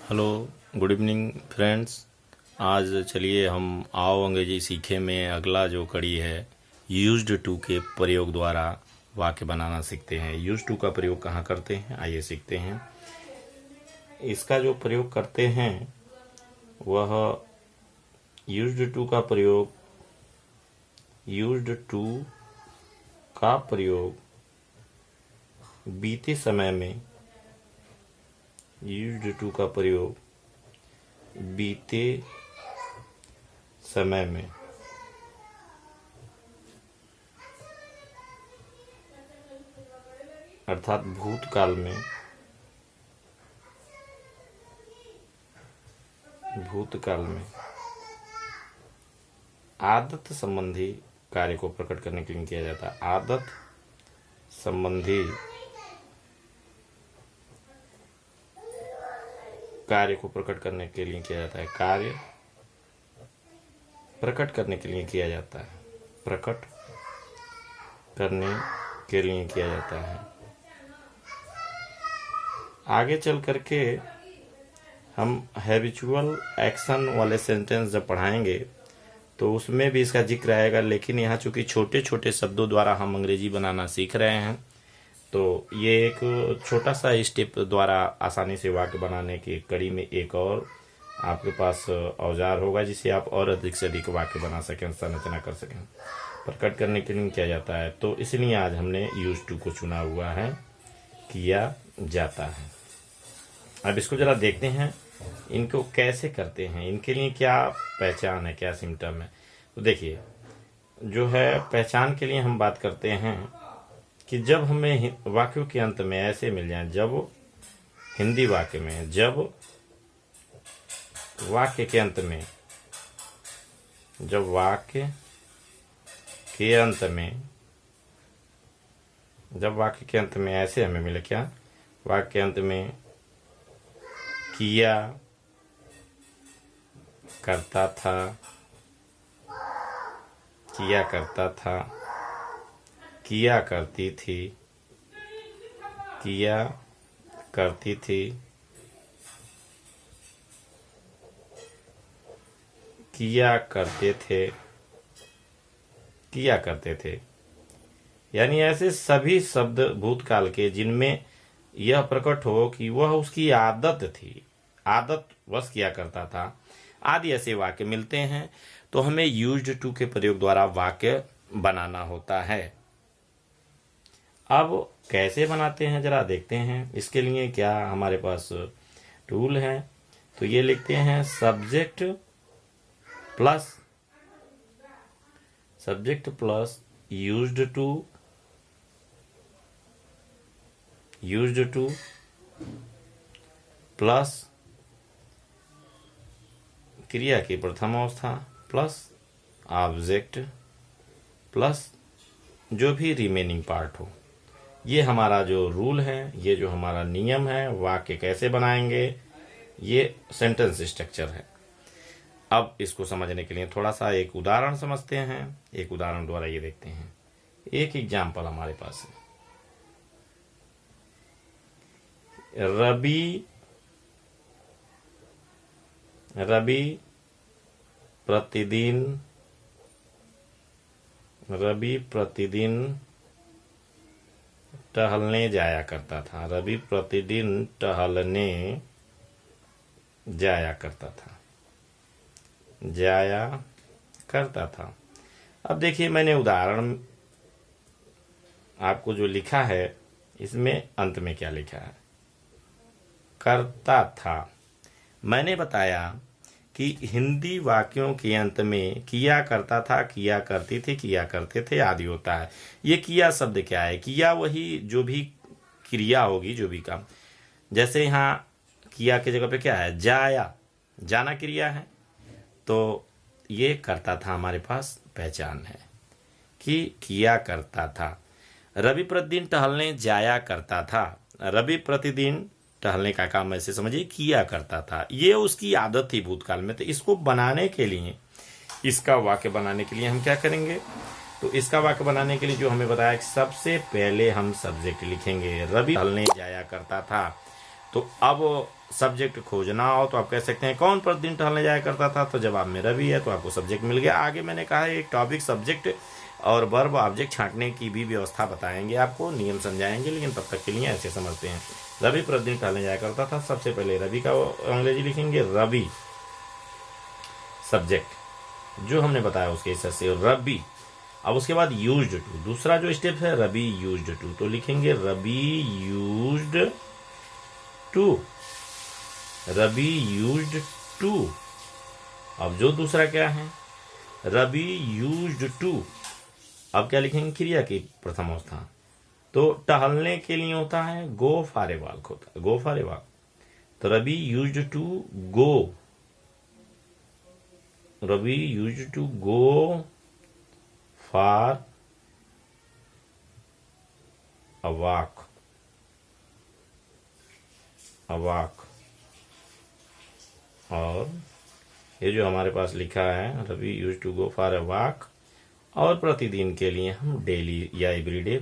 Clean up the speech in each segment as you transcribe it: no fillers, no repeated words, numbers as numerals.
Hello, good evening friends. आज चलिए हम आओ अंग्रेजी सीखे में अगला जो कड़ी है यूज्ड टू के प्रयोग द्वारा वाक्य बनाना सीखते हैं। यूज्ड टू का प्रयोग कहाँ करते हैं, आइए सीखते हैं। इसका जो प्रयोग करते हैं वह यूज्ड टू का प्रयोग बीते समय में यूज्ड टू का प्रयोग बीते समय में अर्थात भूतकाल में आदत संबंधी कार्य को प्रकट करने के लिए किया जाता है। आदत संबंधी कार्य को प्रकट करने के लिए किया जाता है। कार्य प्रकट करने के लिए किया जाता है। प्रकट करने के लिए किया जाता है। आगे चल करके हम हैबिचुअल एक्शन वाले सेंटेंस जब पढ़ाएंगे तो उसमें भी इसका जिक्र आएगा, लेकिन यहाँ चूंकि छोटे छोटे शब्दों द्वारा हम अंग्रेजी बनाना सीख रहे हैं तो ये एक छोटा सा स्टेप द्वारा आसानी से वाक्य बनाने की कड़ी में एक और आपके पास औजार होगा जिससे आप और अधिक से अधिक वाक्य बना सकें, संरचना कर सकें। प्रकट करने के लिए किया जाता है, तो इसलिए आज हमने यूज टू को चुना हुआ है, किया जाता है। अब इसको जरा देखते हैं इनको कैसे करते हैं, इनके लिए क्या पहचान है, क्या सिम्टम है। तो देखिए, जो है पहचान के लिए हम बात करते हैं कि जब हमें वाक्यों के अंत में ऐसे मिल जाए, जब हिंदी वाक्य में जब वाक्य के अंत में जब वाक्य के अंत में जब वाक्य के अंत में ऐसे हमें मिले, क्या वाक्य के अंत में किया करता था, किया करता था, किया करती थी, किया करती थी, किया करते थे, किया करते थे, यानी ऐसे सभी शब्द भूतकाल के जिनमें यह प्रकट हो कि वह उसकी आदत थी, आदत वश किया करता था, आदि ऐसे वाक्य मिलते हैं तो हमें यूज्ड टू के प्रयोग द्वारा वाक्य बनाना होता है। अब कैसे बनाते हैं जरा देखते हैं। इसके लिए क्या हमारे पास टूल है, तो ये लिखते हैं subject plus used two plus क्रिया की प्रथम अवस्था प्लस ऑब्जेक्ट प्लस जो भी रिमेनिंग पार्ट हो। ये हमारा जो रूल है, ये जो हमारा नियम है, वाक्य कैसे बनाएंगे, ये सेंटेंस स्ट्रक्चर है। अब इसको समझने के लिए थोड़ा सा एक उदाहरण समझते हैं। एक उदाहरण द्वारा ये देखते हैं। एक एग्जाम्पल हमारे पास है, रवि प्रतिदिन टहलने जाया करता था। रवि प्रतिदिन टहलने जाया करता था। अब देखिए, मैंने उदाहरण आपको जो लिखा है इसमें अंत में क्या लिखा है, करता था। मैंने बताया कि हिंदी वाक्यों के अंत में किया करता था, किया करती थी, किया करते थे आदि होता है। ये किया शब्द क्या है? किया वही जो भी क्रिया होगी, जो भी काम। जैसे यहाँ किया की जगह पे क्या है, जाया, जाना क्रिया है, तो ये करता था हमारे पास पहचान है कि किया करता था। रवि प्रतिदिन टहलने जाया करता था। रवि प्रतिदिन टहलने का काम ऐसे समझिए किया करता था, ये उसकी आदत थी भूतकाल में। तो इसको बनाने के लिए, इसका वाक्य बनाने के लिए हम क्या करेंगे, तो इसका वाक्य बनाने के लिए जो हमें बताया कि सबसे पहले हम सब्जेक्ट लिखेंगे, रवि टहलने जाया करता था। तो अब सब्जेक्ट खोजना हो तो आप कह सकते हैं कौन प्रतिदिन टहलने जाया करता था, तो जवाब में रवि है, तो आपको सब्जेक्ट मिल गया। आगे मैंने कहा एक टॉपिक सब्जेक्ट और वर्ब ऑब्जेक्ट छांटने की भी व्यवस्था बताएंगे, आपको नियम समझाएंगे, लेकिन तब तक के लिए ऐसे समझते हैं। रवि प्रतिदिन टहलने जाया करता था, सबसे पहले रवि का अंग्रेजी लिखेंगे रवि, सब्जेक्ट जो हमने बताया उसके हिसाब से रवि। अब उसके बाद यूज्ड टू, दूसरा जो स्टेप है रवि यूज्ड टू, तो लिखेंगे Ravi used to, Ravi used to. अब जो दूसरा क्या है रवि यूज्ड टू, अब क्या लिखेंगे क्रिया की प्रथम अवस्था, तो टहलने के लिए होता है गो फॉर ए वॉक, होता है गो फॉर ए वॉक, तो Ravi used to go, Ravi used to go for a walk, a walk. और ये जो हमारे पास लिखा है Ravi use to go for a walk, और प्रतिदिन के लिए हम डेली या एवरीडे,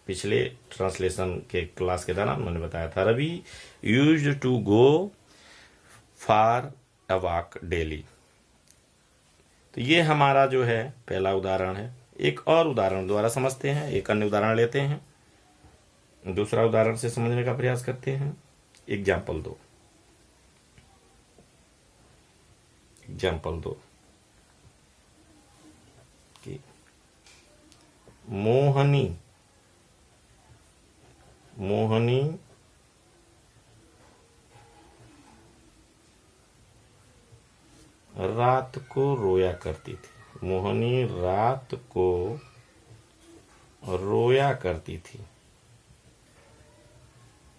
पिछले ट्रांसलेशन के क्लास के दौरान मैंने बताया था Ravi use to go for a walk daily. तो ये हमारा जो है पहला उदाहरण है। एक और उदाहरण द्वारा समझते हैं, एक अन्य उदाहरण लेते हैं, दूसरा उदाहरण से समझने का प्रयास करते हैं। एग्जाम्पल दो, एग्जाम्पल दो कि मोहनी, मोहनी रात को रोया करती थी, मोहनी रात को रोया करती थी,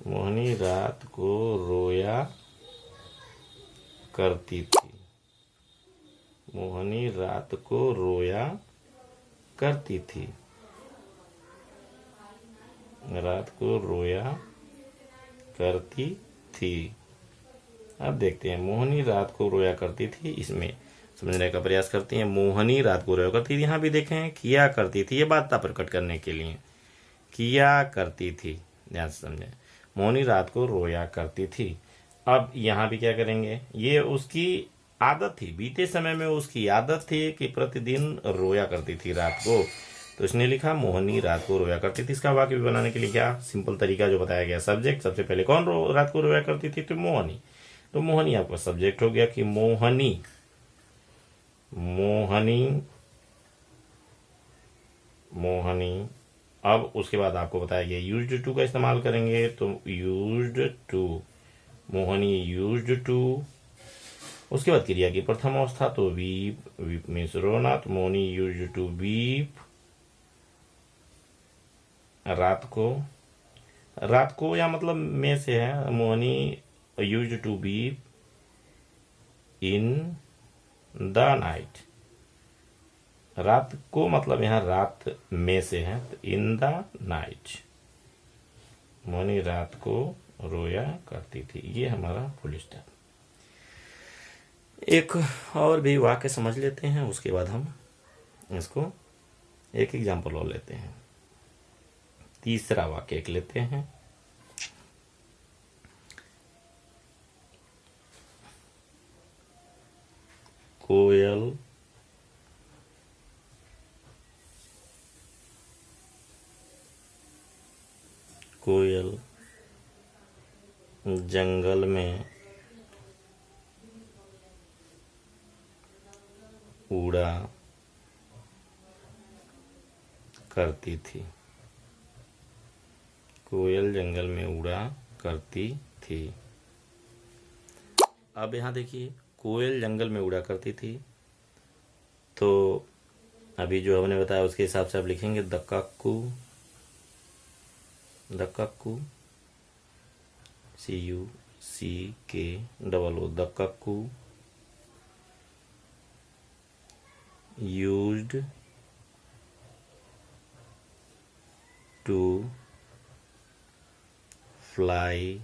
मोहनी रात को रोया करती थी, मोहनी रात को रोया करती थी, रात को रोया करती थी। अब देखते हैं मोहनी रात को रोया करती थी, इसमें समझने का प्रयास करते हैं। मोहनी रात को रोया करती थी, यहाँ भी देखें किया करती थी, ये बात प्रकट करने के लिए किया करती थी, ध्यान से समझें। मोहनी रात को रोया करती थी। अब यहाँ भी क्या करेंगे, ये उसकी आदत थी, बीते समय में उसकी आदत थी कि प्रतिदिन रोया करती थी रात को, तो इसने लिखा मोहनी रात को रोया करती थी। इसका वाक्य भी बनाने के लिए क्या सिंपल तरीका जो बताया गया, सब्जेक्ट सबसे पहले कौन रात को रोया करती थी, तो मोहनी, तो मोहनी आपका सब्जेक्ट हो गया कि मोहनी, मोहनी, मोहनी। अब उसके बाद आपको बताया गया यूज्ड टू का इस्तेमाल करेंगे, तो used to, Mohni used to. उसके बाद क्रिया की प्रथम अवस्था, तो वीप, वीप मीन्स रोना, तो मोहनी यूज्ड टू वीप रात को, रात को या मतलब में से है, Mohini used to weep in the night, रात को मतलब यहाँ रात में से है, तो इन द नाइट, मोहनी रात को रोया करती थी। ये हमारा फुल स्टॉप। एक और भी वाक्य समझ लेते हैं, उसके बाद हम इसको एक एग्जाम्पल और लेते हैं। तीसरा वाक्य एक लेते हैं, कोयल कोयल जंगल में उड़ा करती थी, कोयल जंगल में उड़ा करती थी। अब यहाँ देखिए कोयल जंगल में उड़ा करती थी, तो अभी जो हमने बताया उसके हिसाब से आप लिखेंगे the cuckoo, the cuckoo, CUCKOO, the cuckoo used to fly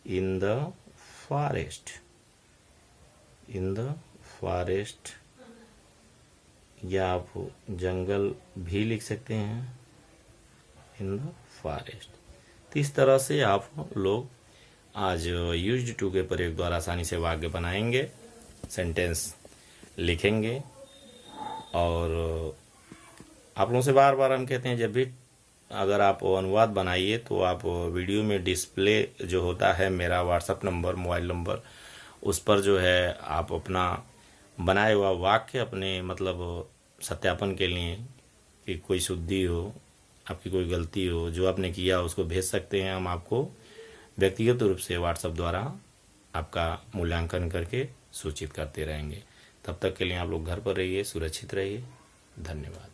in the forest, in the forest, या आप जंगल भी लिख सकते हैं, इन द फॉरेस्ट। तो इस तरह से आप लोग आज यूज्ड टू के प्रयोग द्वारा आसानी से वाक्य बनाएंगे, सेंटेंस लिखेंगे। और आप लोगों से बार बार हम कहते हैं, जब भी अगर आप अनुवाद बनाइए तो आप वीडियो में डिस्प्ले जो होता है मेरा व्हाट्सएप नंबर, मोबाइल नंबर, उस पर जो है आप अपना बनाए हुआ वाक्य अपने मतलब सत्यापन के लिए कि कोई शुद्धि हो, आपकी कोई गलती हो, जो आपने किया उसको भेज सकते हैं। हम आपको व्यक्तिगत रूप से व्हाट्सएप द्वारा आपका मूल्यांकन करके सूचित करते रहेंगे। तब तक के लिए आप लोग घर पर रहिए, सुरक्षित रहिए। धन्यवाद।